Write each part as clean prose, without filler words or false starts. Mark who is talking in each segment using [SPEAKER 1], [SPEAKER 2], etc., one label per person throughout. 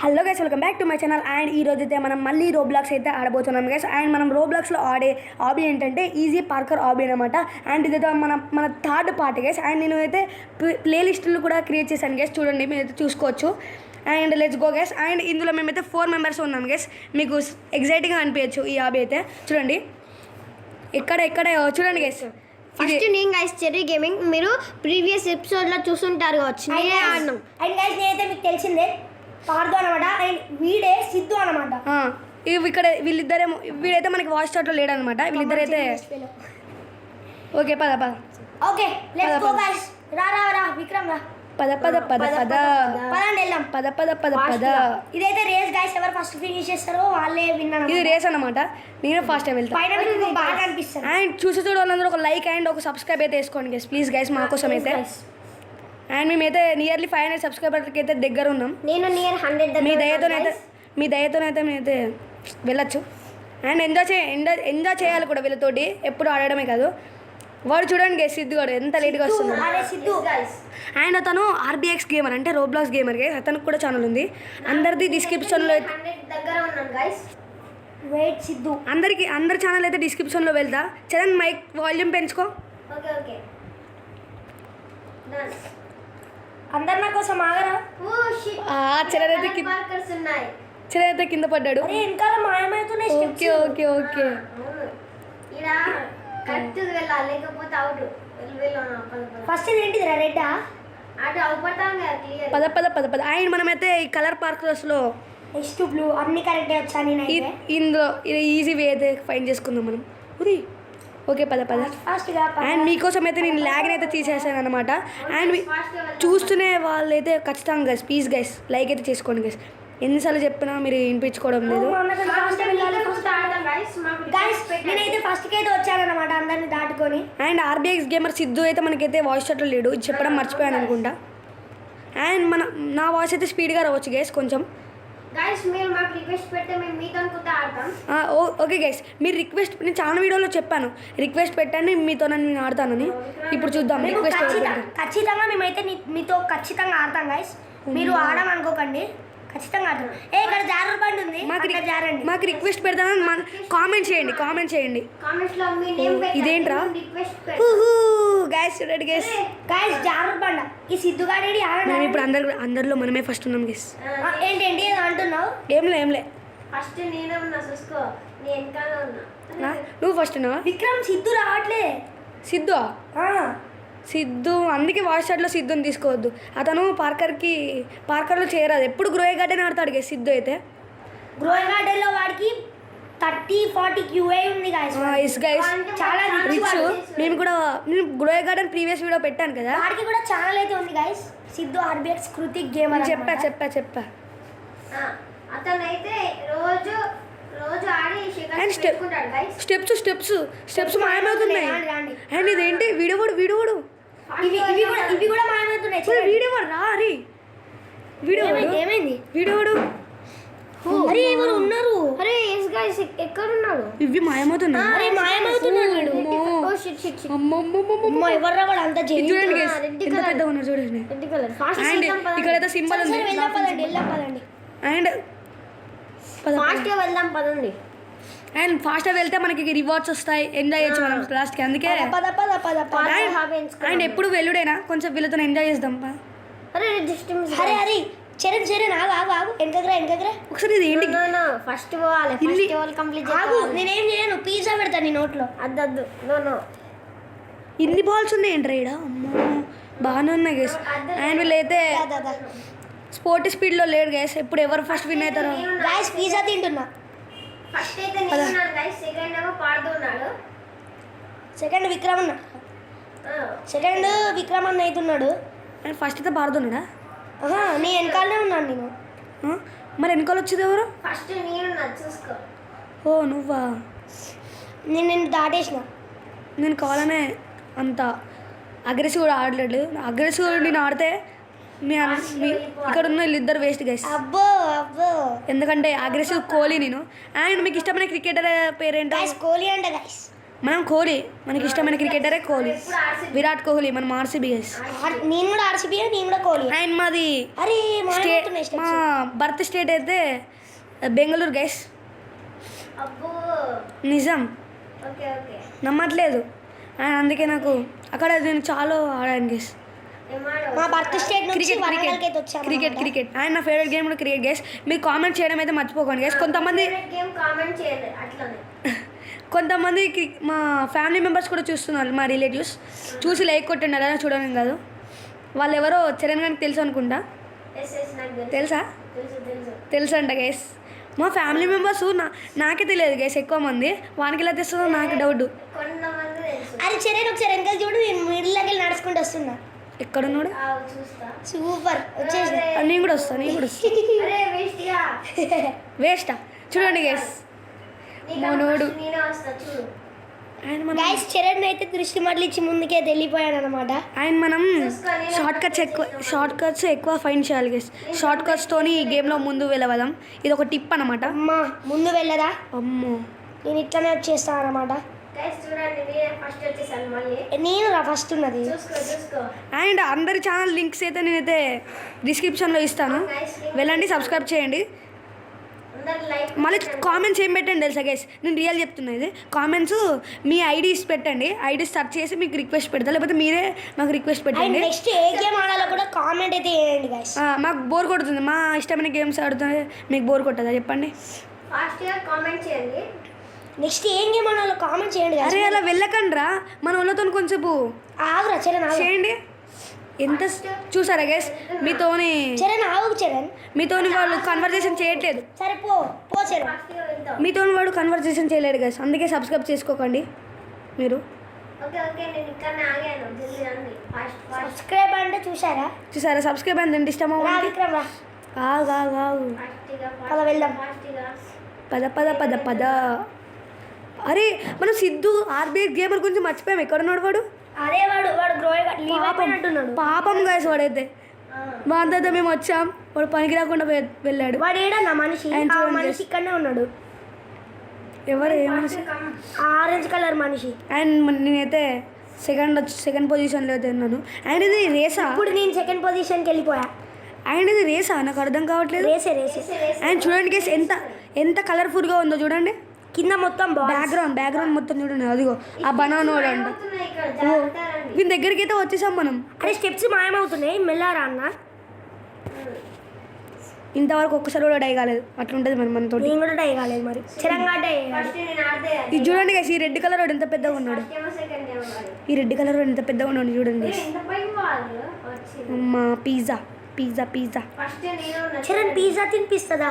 [SPEAKER 1] Hello guys, welcome back to my channel. And ఈ రోజు అయితే మనం మళ్ళీ రోబ్లాక్స్ అయితే ఆడబోతున్నాం గైస్. అండ్ మనం రోబ్లాక్స్లో ఆడే హాబీ ఏంటంటే ఈజీ పార్కర్ హాబీ అనమాట. అండ్ ఇదైతే మన థర్డ్ పార్ట్ గైస్. అండ్ నేను అయితే ప్లేలిస్టులు కూడా క్రియేట్ చేశాను గైస్, చూడండి మీరైతే చూసుకోవచ్చు. And let's go guys. And ఇందులో మేమైతే 4 మెంబర్స్ ఉన్నాం గైస్. మీకు ఎగ్జైటింగ్గా అనిపించచ్చు ఈ హాబీ అయితే. చూడండి ఎక్కడ చూడండి గైస్.
[SPEAKER 2] ఫస్ట్ నేను గైస్ చెర్రీ గేమింగ్, మీరు ప్రీవియస్ ఎపిసోడ్లో చూసుంటారు కావచ్చు. నేనే ఆడినాం.
[SPEAKER 3] అండ్ గైస్ నేనైతే మీకు తెలిసిందే పార్దు అనమాట. అండ్ వీడే సిద్ధు అనమాట.
[SPEAKER 1] ఇక్కడ వీళ్ళిద్దరేమో, వీడైతే మనకి వాయిస్ చాట్లో లేడనమాట. వీళ్ళిద్దరైతే ఓకే పద
[SPEAKER 3] ఓకే లెట్స్ గో గైస్. రా విక్రమ్ రా.
[SPEAKER 1] పద
[SPEAKER 3] పదండి వెళ్దాం.
[SPEAKER 1] పద.
[SPEAKER 3] ఇదైతే రేస్ గైస్, ఎవరు ఫస్ట్ ఫినిష్ చేస్తారో వాళ్ళే విన్నారు.
[SPEAKER 1] ఇది రేస్ అనమాట. నేను ఫస్ట్ వెళ్తాను.
[SPEAKER 3] పైన మీకు బాగా అనిపిస్తుంది.
[SPEAKER 1] అండ్ చూసే వాళ్ళందరూ ఒక లైక్ అండ్ ఒక సబ్స్క్రైబ్ అయితే వేసుకోండి గైస్, ప్లీజ్ గైస్, మా కోసం అయితే. అండ్ మేమైతే నియర్లీ 500 సబ్స్క్రైబర్కి అయితే దగ్గర ఉన్నాం.
[SPEAKER 2] నేను నియర్ 100
[SPEAKER 1] మీ దయతోనైతే మేమైతే వెళ్ళచ్చు. అండ్ ఎంజాయ్ చేయాలి కూడా వీళ్ళతోటి, ఎప్పుడు ఆడడమే కాదు. వాడు చూడండి గైస్, సిద్ధు గారు ఎంత లేట్గా వస్తున్నాడు. అండ్ అతను RBX గేమర్, అంటే రోబ్లాక్స్ గేమర్ గైస్. అతనికి కూడా ఛానల్ ఉంది, అందరిది డిస్క్రిప్షన్లో
[SPEAKER 3] వెయిట్ సిద్ధు.
[SPEAKER 1] అందరి ఛానల్ అయితే డిస్క్రిప్షన్లో వెళ్తా. చరణ్ మైక్ వాల్యూమ్ పెంచుకో.
[SPEAKER 2] ఓకే
[SPEAKER 3] అందరు నా కోసం ఆగరా.
[SPEAKER 1] చరణ్ అయితే కింద పడ్డాడు.
[SPEAKER 3] వెనకాల మాయమవుతున్నాయి.
[SPEAKER 1] ఓకే
[SPEAKER 2] ఇలా కరెక్ట్ వెళ్ళాలి, లేకపోతే అవుట్.
[SPEAKER 3] ఫస్ట్ ఏంటిది రెడ్డా?
[SPEAKER 2] అటు అవుపడతాం కదా.
[SPEAKER 1] పద. అండ్ మనమైతే ఈ కలర్ పార్కర్స్లో
[SPEAKER 3] నెక్స్ట్ బ్లూ అన్ని కరెక్టే వచ్చా. నేను
[SPEAKER 1] ఇందులో ఇది ఈజీ వే అయితే ఫైన్ చేసుకుందాం మనం. ఓకే పద.
[SPEAKER 3] ఫాస్ట్గా.
[SPEAKER 1] అండ్ మీకోసం అయితే నేను ల్యాగ్ని అయితే తీసేసాను అనమాట. అండ్ చూస్తూనే వాళ్ళైతే ఖచ్చితంగా గైస్, ప్లీజ్ గైస్ లైక్ అయితే చేసుకోండి గైస్. ఎన్నిసార్లు చెప్పినా మీరు వినిపించుకోవడం లేదు.
[SPEAKER 3] నేనైతే ఫస్ట్కి అయితే వచ్చానమాట అందరిని దాటుకొని.
[SPEAKER 1] అండ్ RBX గేమర్ సిద్ధు అయితే మనకైతే వాయిస్ చాట్లో లేడు, ఇది చెప్పడం మర్చిపోయాను అనుకుంటా. అండ్ నా వాయిస్ అయితే స్పీడ్గా రావచ్చు గైస్ కొంచెం.
[SPEAKER 2] గైస్ మీరు మాకు రిక్వెస్ట్ పెడితే మేము మీతో కూడా ఆడతాం.
[SPEAKER 1] ఓకే గైస్, మీరు రిక్వెస్ట్, నేను చాలా వీడియోలో చెప్పాను రిక్వెస్ట్ పెట్టండి మీతో నేను ఆడతానని. ఇప్పుడు చూద్దాం రిక్వెస్ట్.
[SPEAKER 3] ఖచ్చితంగా మేమైతే మీతో ఖచ్చితంగా ఆడతాం గైస్. మీరు ఆడమనుకోకండి, ఖచ్చితంగా ఆడతాం. ఇక్కడ జారుడు బండి ఉంది,
[SPEAKER 1] మాకు రిక్వెస్ట్ పెడతానని కామెంట్ చేయండి.
[SPEAKER 2] కామెంట్స్లో మీ నేమ్ పెట్టండి.
[SPEAKER 1] ఇదేంట్రా గైస్, చూడండి గైస్.
[SPEAKER 3] జారుడు బండ ఈ సిద్ధుగాడి
[SPEAKER 1] మనం ఇప్పుడు అందరిలో మనమే ఫస్ట్ ఉన్నాం గైస్.
[SPEAKER 3] ఏంటి అంటున్నావు?
[SPEAKER 1] ఏంలే
[SPEAKER 2] ఫస్ట్ నేనే ఉన్నా, చూసుకో. నేను వెనకాల ఉన్నా.
[SPEAKER 1] నువ్వు ఫస్ట్ ఉన్నావా?
[SPEAKER 3] విక్రమ్ సిద్ధు రావట్లే.
[SPEAKER 1] సిద్ధు అందుకే వాయిస్ చాట్లో సిద్ధుని తీసుకోవద్దు. అతను పార్కర్లో చేరదు, ఎప్పుడు గ్రోయ్ గార్డెన్ ఆడతాడు గైస్. సిద్ధు అయితే
[SPEAKER 3] గ్రోయ్ గార్డెన్లో వాడికి 30-40 QA ఉంది గైస్. చాలా
[SPEAKER 1] రిచ్. నేను గ్రోయ్ గార్డెన్ ప్రీవియస్ వీడియో పెట్టాను కదా,
[SPEAKER 3] వాడికి కూడా ఛానల్ అయితే ఉంది guys. Siddhu RBX Kritik gamer.
[SPEAKER 1] చెప్పా.
[SPEAKER 2] అతనైతే రోజు ఆడి
[SPEAKER 1] స్టెప్స్ మాయమవుతున్నాయి. అండ్ ఇదేంటి వీడియోడు
[SPEAKER 3] ఇవి కూడా మాయమవుతున్నాయి.
[SPEAKER 1] వీడియోడు రా అరే,
[SPEAKER 3] ఏమైంది?
[SPEAKER 1] వీడియోడు
[SPEAKER 3] అరే ఎవరు ఉన్నారు?
[SPEAKER 2] అరే గైస్ ఎక్కడున్నాడు?
[SPEAKER 1] ఇవి మాయమవుతున్నాయి.
[SPEAKER 3] మాయమవుతున్నాడు. ఎవర్రా వాడు అంత
[SPEAKER 1] చూడండి గైస్, ఎంత పెద్దగా ఉన్నారు చూడండి. అండ్ ఇక్కడైతే సింబల్ ఉంది.
[SPEAKER 3] పదండి.
[SPEAKER 1] అండ్
[SPEAKER 2] ఫాస్ట్గా వెళ్దాం పదండి.
[SPEAKER 1] అండ్ ఫాస్ట్గా వెళ్తే మనకి రివార్డ్స్ వస్తాయి, ఎంజాయ్ చేయొచ్చు మనం లాస్ట్కి. అందుకే అండ్ ఎప్పుడు వెళ్ళుడైనా కొంచెం వీళ్ళతో ఎంజాయ్ చేద్దాం.
[SPEAKER 3] అరే చరణ్ ఆగు వెనకగ్రా.
[SPEAKER 1] ఒకసారి ఇది ఏంటి?
[SPEAKER 2] ఫస్ట్ పోవాలి, కంప్లీట్
[SPEAKER 3] నేనేం చేయను, పిజ్జా పెడతాను నీ నోట్లో.
[SPEAKER 2] అద్దద్దు.
[SPEAKER 1] ఇన్ని బాల్స్ ఉన్నాయి ఏంట్రా ఈడ? అమ్మో బాగానే ఉన్నాయి గైస్. అండ్ వీళ్ళైతే స్పోర్ట్ స్పీడ్లో లేడు గైస్, ఎప్పుడు ఎవరు ఫస్ట్ విన్ అవుతారో.
[SPEAKER 3] గైస్ పిజ్జా తింటున్నా.
[SPEAKER 2] ఫస్ట్ అయితే నేను ఉన్నాను గైస్, సెకండ్ ఏమో పార్దు ఉన్నాడు,
[SPEAKER 3] సెకండ్ విక్రమ్ అన్న అవుతున్నాడు.
[SPEAKER 1] అండ్ ఫస్ట్ అయితే పాడుతున్నాడా?
[SPEAKER 3] నీ వెనకాలనే ఉన్నాను నేను.
[SPEAKER 1] మరి వెనకాల వచ్చేది ఎవరు?
[SPEAKER 2] ఫస్ట్ నేను చూసుకో.
[SPEAKER 1] ఓ నువ్వా?
[SPEAKER 3] నేను దాటేసిన.
[SPEAKER 1] నేను కావాలనే అంత అగ్రెసివ్ కూడా ఆడలేడు. అగ్రెసివ్ నేను ఆడితే ఇక్కడ ఉన్న వీళ్ళిద్దరు వేస్ట్ గైస్.
[SPEAKER 3] అబ్బో
[SPEAKER 1] ఎందుకంటే అగ్రెసివ్ కోహ్లీ నేను. అండ్ మీకు ఇష్టమైన క్రికెటర్ పేరేంటో?
[SPEAKER 3] కోహ్లీ అంట గైస్.
[SPEAKER 1] మనం కోహ్లీ, మనకి ఇష్టమైన క్రికెటరే కోహ్లీ, విరాట్ కోహ్లీ. మనం ఆర్సీబీ గైస్.
[SPEAKER 2] నేను కూడా ఆర్సీబీ, నేను కూడా కోహ్లీ.
[SPEAKER 1] అండ్ మాది
[SPEAKER 2] అరే
[SPEAKER 1] స్టేట్, మా బర్త్ స్టేట్ అయితే బెంగళూరు గైస్.
[SPEAKER 3] అబ్బో
[SPEAKER 1] నిజం,
[SPEAKER 3] ఓకే ఓకే
[SPEAKER 1] నమ్మట్లేదు. అండ్ అందుకే నాకు అక్కడ నేను చాలా ఆడాను గైస్.
[SPEAKER 2] మా బర్త్ స్టేట్ నుంచి
[SPEAKER 1] క్రికెట్
[SPEAKER 2] వరంగల్కి అయితే
[SPEAKER 1] క్రికెట్
[SPEAKER 2] వచ్చాము.
[SPEAKER 1] క్రికెట్ క్రికెట్ అండ్ నా ఫేవరెట్ గేమ్ కూడా క్రికెట్ గైస్. మీరు కామెంట్ చేయడం అయితే మర్చిపోకండి గైస్.
[SPEAKER 3] గేమ్ కామెంట్ చేయండి అట్లనే.
[SPEAKER 1] కొంతమంది మా ఫ్యామిలీ మెంబర్స్ కూడా చూస్తున్నారు, మా రిలేటివ్స్. చూసి లైక్ కొట్టండి, అలా చూడడం కాదు. వాళ్ళు ఎవరో చరణ్ గారికి తెలుసు అనుకుంటా.
[SPEAKER 3] ఎస్ ఎస్ నాకు తెలుసు
[SPEAKER 1] తెలుసా?
[SPEAKER 3] తెలుసు తెలుసు.
[SPEAKER 1] తెలుసు అంట గైస్. మా ఫ్యామిలీ మెంబర్స్ నాకే తెలియదు గైస్ ఎక్కువ మంది. వానికి ఇలా తెస్తుందో నాకు డౌట్.
[SPEAKER 3] కొంతమంది తెలుసు.
[SPEAKER 2] అరే చరణ్ ఒకసారి వెనకాల చూడు, నేను మిడిల్లోకి వెళ్ళి నడుచుకుంటూ వస్తున్నా.
[SPEAKER 1] ఎక్కడున్నాడు?
[SPEAKER 3] చూస్తా.
[SPEAKER 2] సూపర్ వచ్చేసి.
[SPEAKER 1] నేను కూడా వస్తాను, నేను కూడా వస్తాను.
[SPEAKER 3] అరే వేస్ట్గా
[SPEAKER 1] వేస్టా? చూడండి గైస్, మనోడు.
[SPEAKER 3] నేనే వస్తా చూడు.
[SPEAKER 1] అండ్ మనం
[SPEAKER 2] గైస్ చరణ్ అయితే దృష్టి మళ్ళీ ముందుకే వెళ్ళిపోయాడు అనమాట.
[SPEAKER 1] అండ్ మనం షార్ట్ కట్స్ ఎక్కువ ఫైన్ చేయాలి గైస్. షార్ట్ కట్స్తోని ఈ గేమ్లో ముందు వెళ్ళగలం. ఇది ఒక టిప్ అనమాట.
[SPEAKER 2] అమ్మా ముందు వెళ్ళదా,
[SPEAKER 1] అమ్మో,
[SPEAKER 2] నేను ఇట్లానే వచ్చేస్తాను అనమాట.
[SPEAKER 3] గైస్ చూడండి నేనే ఫస్ట్ వచ్చేసాను మళ్ళీ.
[SPEAKER 2] నేను రా ఫస్ట్ ఉన్నది.
[SPEAKER 3] చూసుకో.
[SPEAKER 1] అండ్ అందరి ఛానల్ లింక్స్ అయితే నేనైతే డిస్క్రిప్షన్లో ఇస్తాను, వెళ్ళండి, సబ్స్క్రైబ్ చేయండి.
[SPEAKER 3] అందరు లైక్
[SPEAKER 1] మళ్ళీ కామెంట్స్ ఏం పెట్టండి తెలుసా గైస్, నేను రియల్ చెప్తున్నా. ఇది కామెంట్స్ మీ ఐడీస్ పెట్టండి, ఐడీస్ సెర్చ్ చేసి మీకు రిక్వెస్ట్ పెడతా, లేకపోతే మీరే నాకు రిక్వెస్ట్
[SPEAKER 2] అండ్
[SPEAKER 1] పెట్టండి.
[SPEAKER 2] నెక్స్ట్ ఏ గేమ్ ఆడాలో కూడా కామెంట్ అయితే చేయండి గైస్.
[SPEAKER 1] మాకు బోర్ కొడుతుంది, మా ఇష్టమైన గేమ్స్ ఆడుతుంటే మీకు బోర్ కొట్టదా చెప్పండి?
[SPEAKER 3] ఫాస్ట్గా కామెంట్ చేయండి.
[SPEAKER 2] నెక్స్ట్ ఏం గేమ్ ఆడాలో కామెంట్ చేయండి guys.
[SPEAKER 1] అరే అలా వెళ్ళకండి రా, మన వాళ్ళతో కొంచెంసేపు
[SPEAKER 2] ఆగురా చరణ్ ఆగు.
[SPEAKER 1] చేయండి. ఎంత చూసారా గైస్,
[SPEAKER 2] చరణ్ ఆగు చరణ్.
[SPEAKER 1] మీతోని వాళ్ళు కన్వర్జేషన్ చేయట్లేదు,
[SPEAKER 2] సరే పో చరణ్.
[SPEAKER 3] ఫాస్ట్గా వెళ్తాం.
[SPEAKER 1] మీతోని వాడు కన్వర్జేషన్ చేయలేడు గైస్. అందుకే సబ్స్క్రైబ్ చేసుకోకండి మీరు.
[SPEAKER 3] ఓకే నేను ఇక్కడనే ఆగాను. జల్దీ రండి. ఫాస్ట్
[SPEAKER 2] సబ్స్క్రైబ్ అంటే
[SPEAKER 1] చూసారా సబ్స్క్రైబ్ అంటే ఇష్టమా?
[SPEAKER 2] రా విక్రమ్ రా.
[SPEAKER 1] ఆగు
[SPEAKER 3] ఫాస్ట్గా
[SPEAKER 2] పద వెళ్దాం.
[SPEAKER 3] ఫాస్ట్గా.
[SPEAKER 1] పద పద పద పద. అరే మనం సిద్ధు ఆర్బీఐ గేమర్ గురించి మర్చిపోయాం. ఎక్కడున్నాడు వాడు?
[SPEAKER 2] అదే వాడు గ్రోయ్ లీవ్ అయిపోయినట్టున్నాడు.
[SPEAKER 1] పాపం గాయస్ వాడైతే. వాంతో మేము వచ్చాం, వాడు పనికి రాకుండా వెళ్ళాడు.
[SPEAKER 2] వాడు ఏడన్నా మనిషి?
[SPEAKER 1] ఆయన
[SPEAKER 2] ఆ
[SPEAKER 1] చూడండి
[SPEAKER 2] మనిషి ఇక్కడనే ఉన్నాడు,
[SPEAKER 1] ఎవరు ఏ మనిషి?
[SPEAKER 2] ఆరెంజ్ కలర్ మనిషి.
[SPEAKER 1] అండ్ నేనైతే సెకండ్ పొజిషన్లో అయితే ఉన్నాను. అండ్ ఇది రేసా?
[SPEAKER 2] ఇప్పుడు నేను సెకండ్ పొజిషన్కి వెళ్ళిపోయా.
[SPEAKER 1] అండ్ ఇది రేసా? నాకు అర్థం కావట్లేదు.
[SPEAKER 2] రేసే
[SPEAKER 1] అండ్ చూడండి గైస్, ఎంత కలర్ఫుల్గా ఉందో చూడండి.
[SPEAKER 2] కింద మొత్తం
[SPEAKER 1] బ్యాక్గ్రౌండ్ మొత్తం చూడండి. అదిగో ఆ బనానా అంట.
[SPEAKER 3] ఇక్కడ జాగ్రత్త.
[SPEAKER 1] దీని దగ్గరికి అయితే వచ్చేసాం మనం.
[SPEAKER 2] అరే స్టెప్స్ మాయమవుతున్నాయి, మెల్లారా అన్న.
[SPEAKER 1] ఇంతవరకు ఒక్కసారి కూడా డై కాలేదు. అట్లుంటుంది మరి మనతో.
[SPEAKER 2] నేను కూడా డై కాలేదు మరి. చిరంగా డై.
[SPEAKER 3] ఫస్ట్ నేను ఆడితే
[SPEAKER 1] ఇది చూడండి గైస్, ఈ రెడ్ కలర్ వాడు ఎంత పెద్దగా ఉన్నాడు.
[SPEAKER 3] ఫస్ట్ ఏమో సెకండ్ ఏమో మరి.
[SPEAKER 1] ఈ రెడ్ కలర్ వాడు ఎంత పెద్దగా ఉన్నాడు చూడండి గైస్.
[SPEAKER 3] ఎంత పైకి వాళ్ళు వచ్చింది.
[SPEAKER 1] అమ్మా పిజ్జా పిజ్జా పిజ్జా
[SPEAKER 3] ఫస్ట్ నేను ఉన్నా.
[SPEAKER 2] చరణ్ పిజ్జా తినిపిస్తుందా?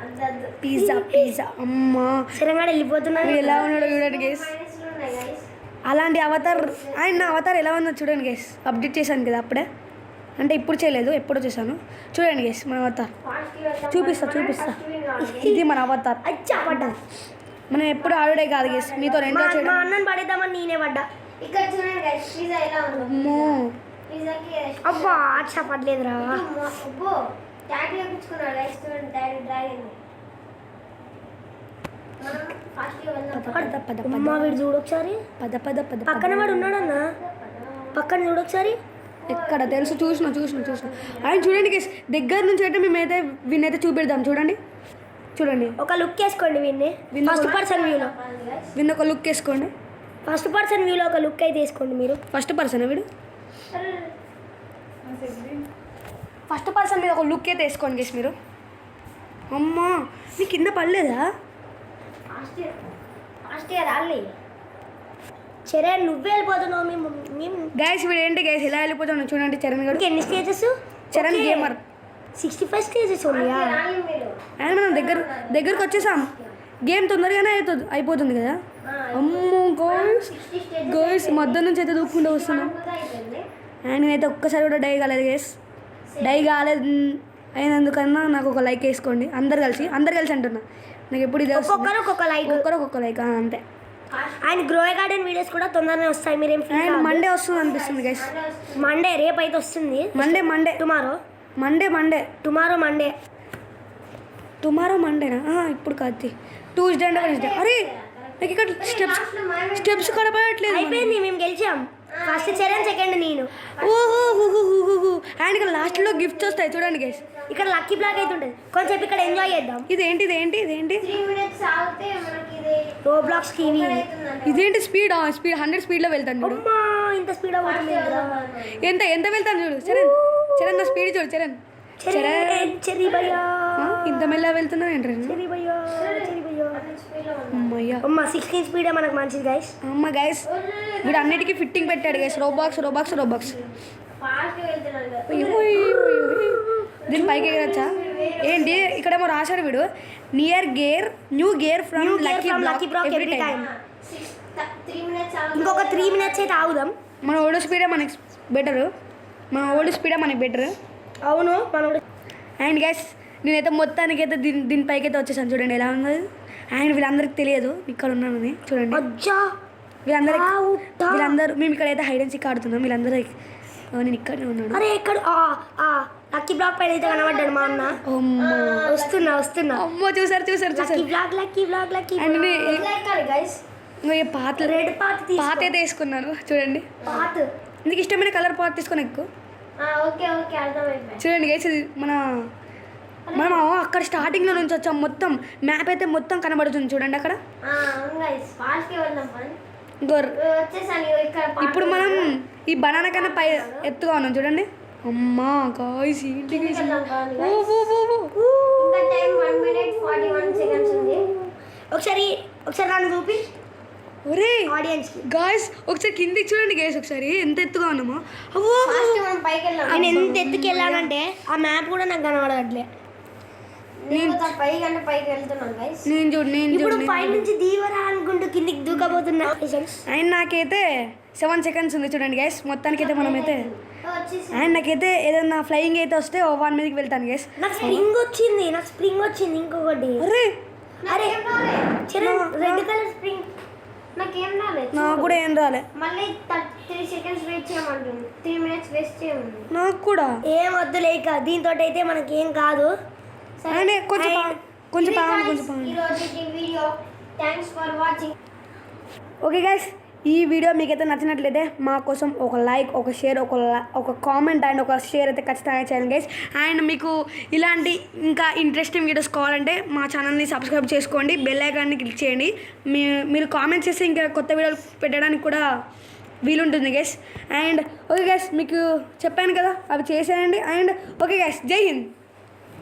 [SPEAKER 3] అద్దద్దు.
[SPEAKER 1] పిజ్జా అమ్మా.
[SPEAKER 2] చిరంగా వెళ్ళిపోతున్నాడు.
[SPEAKER 1] వీడు ఎలా ఉన్నాడో చూడండి గైస్.
[SPEAKER 3] మైనస్లు ఉన్నాయి గైస్.
[SPEAKER 1] అలాంటి అవతార్, ఆయన నా అవతార్ ఎలా ఉందో చూడండి గైస్. అప్డేట్ చేశాను కదా అప్పుడే, అంటే ఇప్పుడు చేయలేదు, ఎప్పుడో చేశాను. చూడండి గైస్ మన అవతార్.
[SPEAKER 3] ఫాస్ట్గా వెళ్తాం.
[SPEAKER 1] చూపిస్తా
[SPEAKER 3] ఫస్ట్ విన్ కావాలి.
[SPEAKER 1] ఇది మన అవతార్.
[SPEAKER 2] అచ్చా పడ్డా.
[SPEAKER 1] మనం ఎప్పుడు ఆడుడే కాదు గైస్, మీతో
[SPEAKER 2] మా
[SPEAKER 1] ఎంజాయ్ చేయడం.
[SPEAKER 2] అన్నని పడేద్దామని నేనే పడ్డా.
[SPEAKER 3] ఇక్కడ చూడండి గైస్, పిజ్జా ఎలా ఉందో.
[SPEAKER 1] అమ్మో,
[SPEAKER 3] పిజ్జాకి
[SPEAKER 2] అబ్బా అచ్చా పడలేదురా.
[SPEAKER 3] అబ్బో ట్యాగ్ వేయించుకున్నాడు గైస్. చూడండి డ్రాగన్. ఫాస్ట్గా వెళ్దాం.
[SPEAKER 1] పద పద
[SPEAKER 2] అమ్మా వీడు చూడు ఒకసారి.
[SPEAKER 1] పద పద పద.
[SPEAKER 2] పక్కన వాడు ఉన్నాడన్నా, పక్కన చూడు ఒకసారి.
[SPEAKER 1] ఎక్కడ తెలుసు? చూసిన ఆయన చూడండి గైస్, దగ్గర నుంచి అయితే మేమైతే వీనైతే చూపెడదాం. చూడండి
[SPEAKER 2] ఒక లుక్ వేసుకోండి వీడిని. ఫస్ట్ పర్సన్ వ్యూలో
[SPEAKER 1] వీడిని ఒక లుక్ వేసుకోండి.
[SPEAKER 2] ఫస్ట్ పర్సన్ వ్యూలో ఒక లుక్ అయితే వేసుకోండి మీరు.
[SPEAKER 1] ఫస్ట్ పర్సన్ వీడు. ఫస్ట్ పర్సన్ మీద ఒక లుక్ అయితే వేసుకోండి గైస్ మీరు. అమ్మా నీ కింద పడలేదా?
[SPEAKER 3] ఫాస్ట్గా రాలే.
[SPEAKER 2] చరణ్ నువ్వే వెళ్ళిపోతున్నావు. మేము
[SPEAKER 1] గైస్ వీడు ఏంటి గైస్ ఎలా వెళ్ళిపోతున్నాడు చూడండి. చరణ్ గారు,
[SPEAKER 2] ఎన్ని స్టేజెస్?
[SPEAKER 1] చరణ్ గేమర్.
[SPEAKER 2] 65 స్టేజెస్ ఉన్నాయా?
[SPEAKER 3] రాలి మీరు.
[SPEAKER 1] అండ్ మనం దగ్గరకు వచ్చేసాం. గేమ్ తొందరగానే అయిపోతుంది కదా. అమ్మో గైస్ మధ్య నుంచి అయితే దూక్కుంటూ వస్తున్నాం.
[SPEAKER 3] అయిపోయింది.
[SPEAKER 1] అండ్ నేనైతే ఒక్కసారి కూడా డై కాలేదు గైస్. డై కాలేదు అయినందుకన్నా నాకు ఒక లైక్ వేసుకోండి. అందరు కలిసి అంటున్నా. నాకు ఎప్పుడు ఇదే
[SPEAKER 2] ఒక్కొక్కరు ఒక్కొక్క లైక్.
[SPEAKER 1] ఒక్కొక్క లైక్ అంతే.
[SPEAKER 2] అండ్ గ్రోయ్ గార్డెన్ వీడియోస్ కూడా తొందరనే వస్తాయి, మీరేం ఫీల్
[SPEAKER 1] అండ్ మండే వస్తుంది అనిపిస్తుంది గైస్.
[SPEAKER 2] మండే రేపు అయితే వస్తుంది.
[SPEAKER 1] మండే
[SPEAKER 2] టుమారో
[SPEAKER 1] మండేనా? ఇప్పుడు కాదు, ట్యూస్డే అంటే వెన్స్డే. అరే నాకు ఇక్కడ స్టెప్స్ కనపడట్లేదు.
[SPEAKER 3] అయిపోయింది, మేము గెలిచాం. ఫస్ట్ చరణ్, సెకండ్ నేను.
[SPEAKER 1] ఓహో అండ్ ఇక్కడ లాస్ట్లో గిఫ్ట్స్ వస్తాయి చూడండి గైస్.
[SPEAKER 3] ఇక్కడ లక్కీ బ్లాక్ అయితే ఉంటుంది. కొంచెం ఇక్కడ ఎంజాయ్ చేద్దాం.
[SPEAKER 1] ఇదేంటి
[SPEAKER 2] 3 minutes ఆగితే మనకి ఇది
[SPEAKER 3] రోబ్లాక్స్ టీవీ.
[SPEAKER 1] ఇదేంటి స్పీడ్ 100 స్పీడ్లో వెళ్తాను చూడు.
[SPEAKER 3] అమ్మా ఇంత స్పీడ్ అవుతుంది.
[SPEAKER 1] ఎంత వెళ్తాను చూడు చరణ్ నా స్పీడ్ చూడు చరణ్.
[SPEAKER 3] చెర్రీ భయ్యా,
[SPEAKER 1] ఇంత మెల్లగా వెళ్తున్నా ఏంటి
[SPEAKER 3] చెర్రీ భయ్యా, చెర్రీ భయ్యా.
[SPEAKER 1] అమ్మయ్యా
[SPEAKER 3] అమ్మ 16 స్పీడే మనకు మంచిది గైస్.
[SPEAKER 1] అమ్మ గైస్ వీడు అన్నిటికీ ఫిట్టింగ్ పెట్టాడు గైస్. రోబాక్స్
[SPEAKER 2] ఫాస్ట్ వెళ్తున్నాడు కదా.
[SPEAKER 1] దీని పైకి ఎగరచ్చా ఏంటి? ఇక్కడేమో రాశాడు వీడు new gear from lucky black every time.
[SPEAKER 2] 3 minutes ఆగితే
[SPEAKER 3] ఇంకొక 3 minutes అయితే ఆగుదాం.
[SPEAKER 1] మన ఓల్డ్ స్పీడే మనకి బెటర్.
[SPEAKER 3] అవును మనం
[SPEAKER 1] అండ్ గైస్ నేనైతే మొత్తానికైతే దీనిపైకైతే వచ్చేసాను చూడండి ఎలా ఉన్నది. అండ్ వీళ్ళందరికీ తెలియదు ఇక్కడ ఉన్నానని చూడండి.
[SPEAKER 3] అజ్జా
[SPEAKER 1] వీళ్ళందరూ మేము ఇక్కడైతే హైడ్ అండ్ సీక్ ఆడుతున్నాం. వీళ్ళందరూ నేను ఇక్కడనే ఉన్నాను.
[SPEAKER 3] అరే ఇక్కడ లక్కీ బ్లాక్ పైన అయితే కనబడ్డాడు మా అన్న. వస్తున్నా
[SPEAKER 1] అమ్మో చూసారు
[SPEAKER 3] లక్కీ బ్లాక్
[SPEAKER 1] అండ్
[SPEAKER 2] గైస్
[SPEAKER 1] పాత
[SPEAKER 3] రెడ్
[SPEAKER 1] పాత అయితే వేసుకున్నాను చూడండి.
[SPEAKER 3] పాత్
[SPEAKER 1] నీకు ఇష్టమైన కలర్ పాత తీసుకొని ఎక్కువ
[SPEAKER 2] ఓకే అర్థమైపోయింది.
[SPEAKER 1] చూడండి గైస్ ఇది మనం అక్కడ స్టార్టింగ్లో నుంచి వచ్చాం. మొత్తం మ్యాప్ అయితే మొత్తం కనబడుతుంది చూడండి అక్కడ.
[SPEAKER 2] అవును గైస్ ఫాస్ట్గా వెళ్దాం పని.
[SPEAKER 1] ఇంకో
[SPEAKER 2] వచ్చేసాను ఇక్కడ.
[SPEAKER 1] ఇప్పుడు మనం ఈ బనానా కన్నా పై ఎత్తుగా ఉన్నాం చూడండి. అమ్మా గాయ్స్ ఇంటికి
[SPEAKER 2] ఇంకా టైం 1 minute 41 seconds ఉంది.
[SPEAKER 3] ఒకసారి నన్ను చూపి
[SPEAKER 1] ఒరే
[SPEAKER 3] ఆడియన్స్ కి.
[SPEAKER 1] గాయ్స్ ఒకసారి కిందికి చూడండి గైస్ ఒకసారి ఎంత ఎత్తుగా ఉన్నామో.
[SPEAKER 2] ఫాస్ట్ మనం పైకి వెళ్ళాం.
[SPEAKER 3] నేను ఎంత ఎత్తుకి వెళ్ళానంటే ఆ మ్యాప్ కూడా నాకు కనబడట్లే.
[SPEAKER 2] నేను పైకి వెళ్తున్నాను గైస్.
[SPEAKER 1] నేను
[SPEAKER 3] ఇప్పుడు
[SPEAKER 1] చూడు
[SPEAKER 3] పై నుంచి దీవరా అనుకుంటూ కిందికి దూకబోతున్నా.
[SPEAKER 1] అండ్ నాకైతే 7 seconds ఉంది చూడండి గైస్. మొత్తానికైతే మనమైతే
[SPEAKER 2] వచ్చేసి
[SPEAKER 1] అండ్ నాకైతే ఏదైనా ఫ్లయింగ్ అయితే వస్తే 1 మీదకి వెళ్తాను గైస్.
[SPEAKER 3] నాకు స్ప్రింగ్ వచ్చింది ఇంకొకటి. అరే చరణ్ రెడ్ కలర్ స్ప్రింగ్.
[SPEAKER 2] నాకేం రాలేదు.
[SPEAKER 1] నాకు కూడా ఏం రాలే.
[SPEAKER 2] మళ్ళీ 3 seconds వెయిట్ చేయమంటుంది. 3 minutes వేస్ట్ చేయమంటుంది.
[SPEAKER 1] నాకు కూడా
[SPEAKER 3] ఏం వద్దు లేక దీంతో అయితే మనకేం కాదు.
[SPEAKER 1] అండ్ కొంచెం పాగండి.
[SPEAKER 2] ఈరోజు video thanks for watching.
[SPEAKER 1] Okay guys ఈ వీడియో మీకైతే నచ్చినట్లయితే మా కోసం ఒక లైక్, ఒక షేర్, ఒక కామెంట్ అండ్ ఒక షేర్ అయితే ఖచ్చితంగా చేయండి గైస్. అండ్ మీకు ఇలాంటి ఇంకా ఇంట్రెస్టింగ్ వీడియోస్ కావాలంటే మా ఛానల్ని సబ్స్క్రైబ్ చేసుకోండి, బెల్ ఐకాన్ని క్లిక్ చేయండి. మీరు కామెంట్స్ చేస్తే ఇంకా కొత్త వీడియోలు పెట్టడానికి కూడా వీలుంటుంది గైస్. అండ్ ఓకే గైస్ మీకు చెప్పాను కదా అవి చేసేయండి. అండ్ ఓకే గైస్ జై హింద్.